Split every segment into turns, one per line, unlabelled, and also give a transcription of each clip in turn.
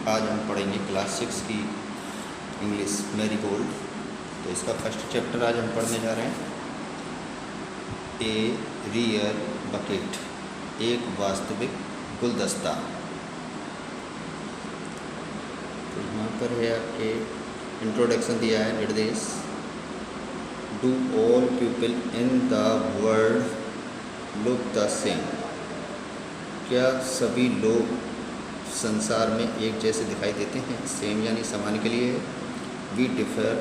आज हम पढ़ेंगे क्लास 6 की इंग्लिश मैरीगोल्ड। तो इसका फर्स्ट चैप्टर आज हम पढ़ने जा रहे हैं, ए रियल बकेट, एक वास्तविक गुलदस्ता। तो यहाँ पर है आपके इंट्रोडक्शन दिया है, निर्देश। Do all people in the world look the same? क्या सभी लोग संसार में एक जैसे दिखाई देते हैं? सेम यानी समान के लिए। We differ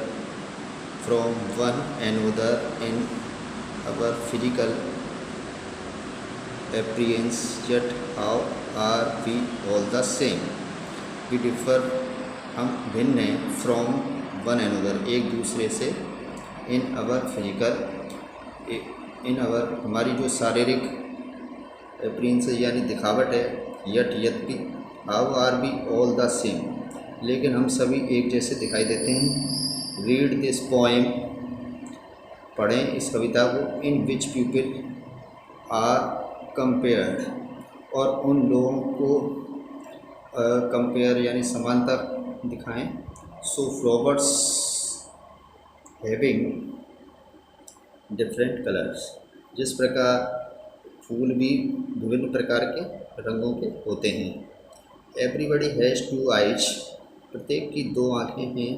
from one another in our physical appearance, yet how are we all the same? We differ, हम भिन्न हैं, फ्रॉम वन एनदर, एक दूसरे से, इन अवर फिजिकल, इन अवर हमारी जो शारीरिक अपीयरेंस यानी दिखावट है, यट भी, how are we all the same, लेकिन हम सभी एक जैसे दिखाई देते हैं। रीड दिस पोएम, पढ़ें इस कविता को। इन विच पीपल आर कंपेयर्ड, और उन लोगों को कंपेयर यानी समानता दिखाएं। सो फ्लावर्स हैविंग डिफरेंट कलर्स, जिस प्रकार फूल भी विभिन्न प्रकार के रंगों के होते हैं। एवरीबडी हैज़ टू आइज, प्रत्येक की दो आँखें हैं।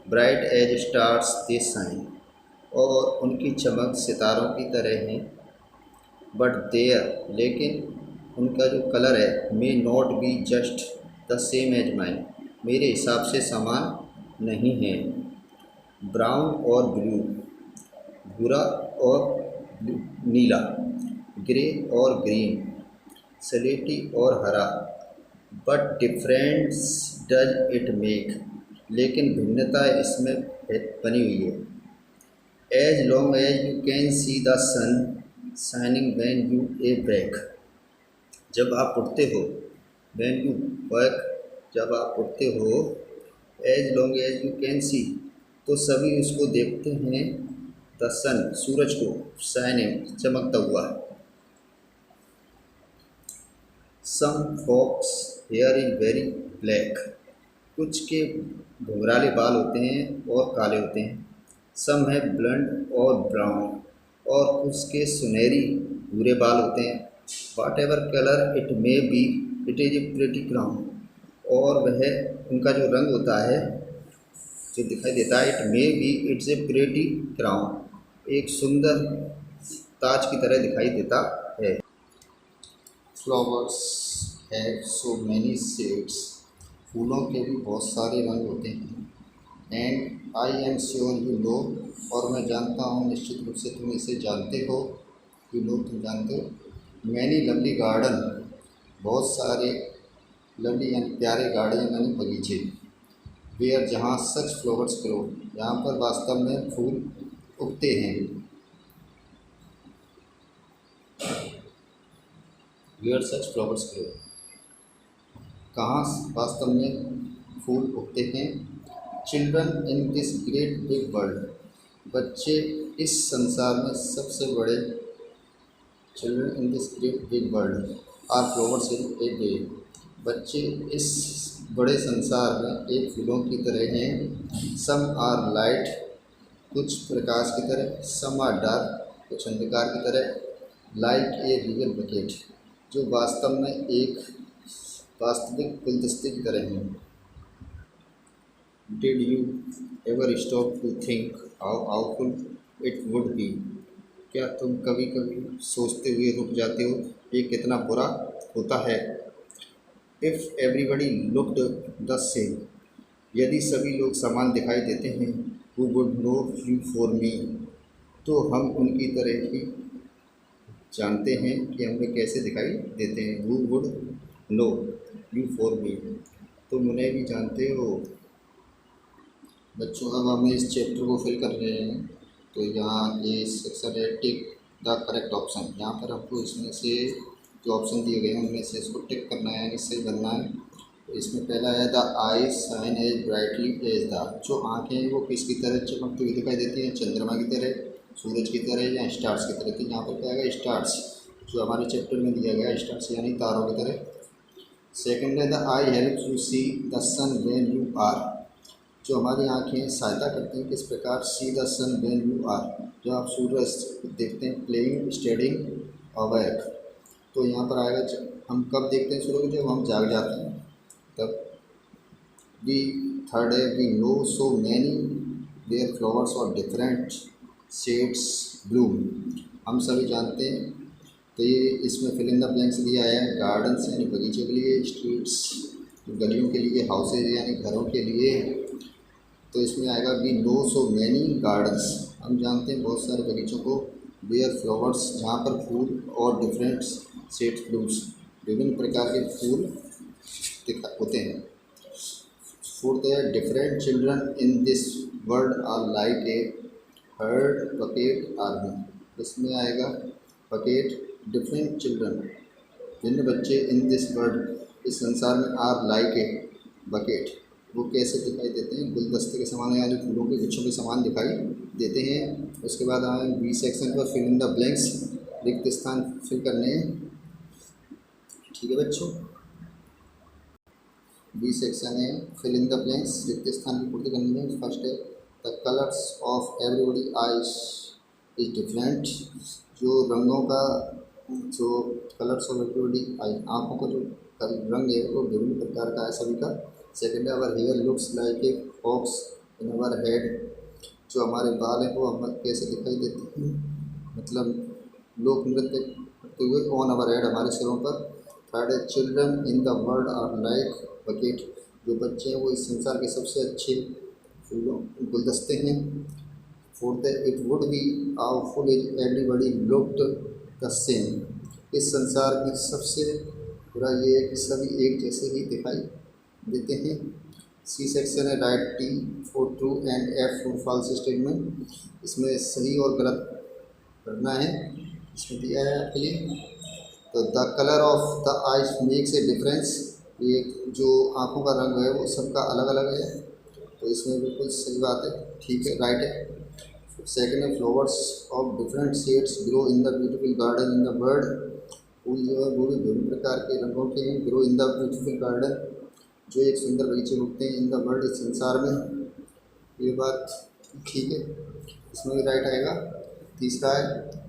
Bright as stars they shine, और उनकी चमक सितारों की तरह है। बट देयर, लेकिन उनका जो कलर है, may not be just the same as mine, मेरे हिसाब से समान नहीं है। ब्राउन और ब्लू, भूरा और नीला, ग्रे और ग्रीन, स्लेटी और हरा। But difference does it make, लेकिन भिन्नता इसमें बनी हुई है। As long as you can see the sun shining when you awake, जब आप उठते हो। व्हेन यू बैक, जब आप उठते हो। As long as you can see, तो सभी उसको देखते हैं। द सन, सूरज को। शाइनिंग, चमकता हुआ। Some folks hair is very black, कुछ के घुंघराले बाल होते हैं और काले होते हैं। सम है ब्लंड और ब्राउन, और कुछ के सुनहरी भूरे बाल होते हैं। Whatever colour it may be, it is a pretty crown, और वह उनका जो रंग होता है जो दिखाई देता है, it may B it's a pretty crown, एक सुंदर ताज की तरह दिखाई देता है। Flowers have so many shades, फूलों के भी बहुत सारे रंग होते हैं। And I am sure you know, और मैं जानता हूँ, निश्चित रूप से तुम इसे जानते हो। यू नो, तुम जानते हो। मैनी लवली गार्डन, बहुत सारे, लवली यानी प्यारे, गार्डन यानी बगीचे। वेयर, जहाँ सच फ्लावर्स ग्रो, यहाँ पर वास्तव में फूल उगते हैं। वेयर सच फ्लावर्स ग्रो, कहाँ वास्तव में फूल उगते हैं। Children in this great big world, बच्चे इस संसार में सबसे बड़े। Children in this great big world are flowers in a day, बच्चे इस बड़े संसार में एक फूलों की तरह हैं। सम आर लाइट, कुछ प्रकाश की तरह। सम आर डार्क, कुछ अंधकार की तरह। लाइक ए रियल बकेट, जो वास्तव में एक वास्तविक गुलदस्ते की तरह हैं। Did you ever stop to think how awful it would be? क्या तुम कभी कभी सोचते हुए रुक जाते हो, ये कितना बुरा होता है। If everybody looked the same, यदि सभी लोग समान दिखाई देते हैं। Who would know you for me, तो हम उनकी तरह ही जानते हैं कि हमें कैसे दिखाई देते हैं। Who would know you for me, तुम उन्हें भी जानते हो। बच्चों, अब हम इस चैप्टर को फिल कर रहे हैं। तो यहाँ ये सेक्शन है टिक द करेक्ट ऑप्शन। यहाँ पर आपको इसमें से जो ऑप्शन दिए गए हैं उनमें से इसको टिक करना है, यानी सही बनना है। तो इसमें पहला है the eyes shine as brightly as the, जो आँखें हैं वो किसकी तरह चमकती हुई दिखाई देती हैं? चंद्रमा की तरह, सूरज की तरह, या स्टार्स की तरह। तो यहाँ पर क्या आएगा? स्टार्स, जो हमारे चैप्टर में दिया गया, स्टार्स यानी तारों की तरह। सेकेंड है the eye help you see the sun when you are. जो हमारी आँखें सहायता करती हैं किस प्रकार, see the sun when you are, जब आप सूरज देखते हैं, प्लेइंग स्टडिंग अवेक। तो यहाँ पर आएगा हम कब देखते हैं सूरज, जब हम जाग जाते हैं तब। वी थर्ड है we know so many there flowers और डिफरेंट शेड्स ब्लूम। हम सभी जानते हैं। तो ये इसमें फिल इन द ब्लैंक्स दिया है, गार्डन्स यानी बगीचे के लिए, स्ट्रीट्स गलियों के लिए, हाउसेज यानी घरों के लिए। तो इसमें आएगा we know so many gardens, हम जानते हैं बहुत सारे बगीचों को, वेयर फ्लावर्स जहाँ पर फूल, और डिफरेंट शेड्स ब्लूम्स विभिन्न प्रकार के फूल होते हैं। फोर्थ है different children in this world are like a herd bouquet army. इसमें आएगा बकेट, डिफरेंट चिल्ड्रन भिन्न बच्चे, इन दिस वर्ल्ड इस संसार में, आर लाइक ए बकेट वो कैसे दिखाई देते हैं, गुलदस्ते के समान यानी फूलों के गुच्छों के समान दिखाई देते हैं। उसके बाद आए बी सेक्शन पर फिल इन द ब्लैंक्स, रिक्त स्थान फिल करने हैं। ठीक है बच्चों, बी सेक्शन है फिल इन द ब्लैंक्स, रिक्त स्थान की पूर्ति करनी है। फर्स्ट है the colours of everybody eyes is different. जो रंगों का, जो कलर्स ऑफ एवरीबॉडी आई, आँखों का जो रंग है वो विभिन्न प्रकार का है सभी का। सेकेंड है our hair looks like a fox in our head. जो हमारे बाल हैं वो हम कैसे दिखाई देते हैं, मतलब लोक नृत्य करते हुए ऑन अवर हेड, हमारे सिरों पर। थर्ड है children in the world are like bouquet. जो बच्चे हैं वो इस संसार के सबसे अच्छे फूलों गुलदस्ते हैं। फोर्थ है it would be awful is everybody looked the same. इस संसार में सबसे बुरा ये है कि सभी एक जैसे ही दिखाई देते हैं। सी सेक्शन है right T for true and F for false statement. इसमें सही और गलत करना है, इसमें दिया है आपके लिए। तो the colour of the eyes makes a difference. ये जो आँखों का रंग है वो सबका अलग अलग है, तो इसमें बिल्कुल सही बात है, ठीक है, राइट है। सेकेंड है flowers of different shades grow in the beautiful garden in the world. फूल जो है वो भी विभिन्न प्रकार के रंगों के हैं, grow in the beautiful garden, जो एक सुंदर बगीचे उगते हैं, इन द वर्ल्ड इस संसार में। ये बात ठीक है, इसमें भी राइट आएगा। तीसरा है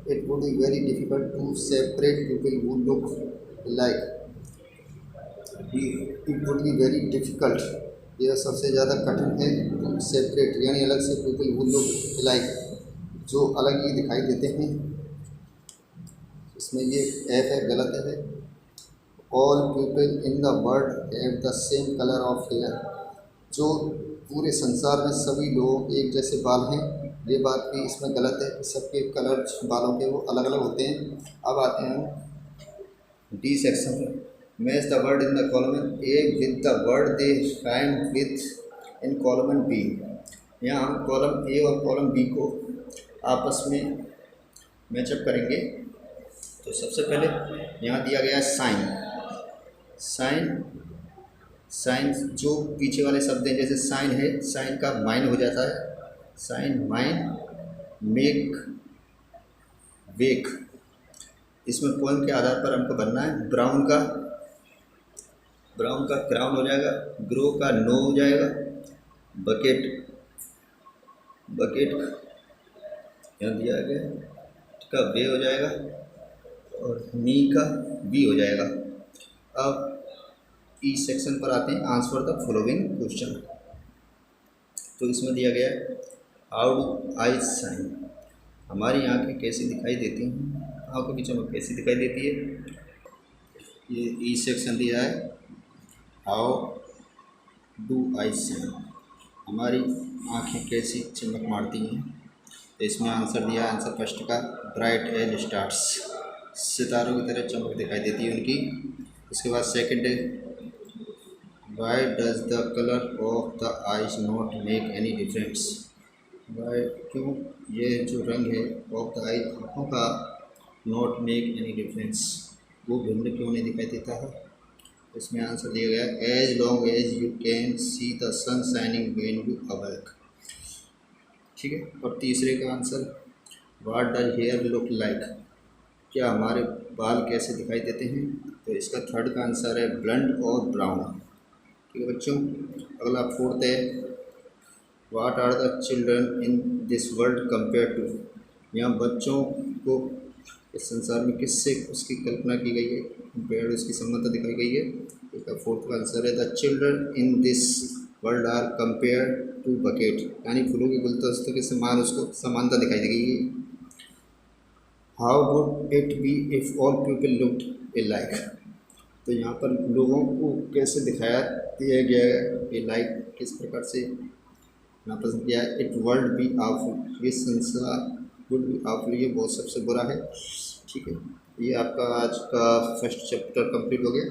it would be very difficult to separate people who look like. It would be very difficult, यह सबसे ज़्यादा कठिन है, टू सेपरेट यानी अलग से, पीपल हु लुक लाइक जो अलग ही दिखाई देते हैं। इसमें ये एफ है, गलत है। All people in the world have the same colour of hair. जो पूरे संसार में सभी लोगों के एक जैसे बाल हैं, ये बात भी इसमें गलत है कि सबके कलर बालों के वो अलग अलग होते हैं। अब आते हैं डी सेक्शन में, match the word in the column A with the word they rhyme with in column B. यहाँ हम कॉलम ए और कॉलम बी को आपस में मैचअप करेंगे। तो सबसे पहले यहाँ दिया गया है साइन। साइन साइन जो पीछे वाले शब्द हैं, जैसे साइन है, साइन का माइन हो जाता है, साइन माइन मेक वेक। इसमें पोएम के आधार पर हमको बनना है। ब्राउन का क्राउन हो जाएगा, ग्रो का नो हो जाएगा, बकेट यहाँ दिया गया का वे हो जाएगा, और नी का बी हो जाएगा। अब ई सेक्शन पर आते हैं, आंसर द फॉलोइंग क्वेश्चन। तो इसमें दिया गया है हाउ डू आई साइन। हमारी आँखें कैसी दिखाई देती हैं, आँखों की चमक कैसी दिखाई देती है। ये ई सेक्शन दिया है हाउ डू आई साइन, हमारी आँखें कैसी चमक मारती हैं। तो इसमें आंसर दिया, आंसर फर्स्ट का ब्राइट एज स्टार्स, सितारों की तरह चमक दिखाई देती है उनकी। उसके बाद सेकंड है why does the colour of the eyes not make any difference. Why क्यों ये जो रंग है ऑफ द आइज आँखों का, नॉट मेक एनी डिफरेंस वो भिन्न क्यों नहीं दिखाई देता है। इसमें आंसर दिया गया as long as you can see the sun shining when you awake. ठीक है। और तीसरे का answer what does hair look like. क्या हमारे बाल कैसे दिखाई देते हैं? तो इसका थर्ड का आंसर है ब्लंट और ब्राउन। ठीक है बच्चों। अगला फोर्थ है, what are the children in this world compare to. यहाँ बच्चों को इस संसार में किससे उसकी कल्पना की गई है, कंपेयर उसकी समानता दिखाई गई है। इसका फोर्थ का आंसर है the children in this world are compare to bouquet, यानी फूलों के गुलदस्तों के समान उसको समानता दिखाई दी गई है। How would it be if all people looked A like. तो यहाँ पर लोगों को कैसे दिखाया दिया गया है, ए लाइक किस प्रकार से यहाँ पर किया है। इट वर्ल्ड बी आवफुल, ये संसार वुड बी आवफुल, ये बहुत सबसे बुरा है। ठीक है, ये आपका आज का फर्स्ट चैप्टर कंप्लीट हो गया।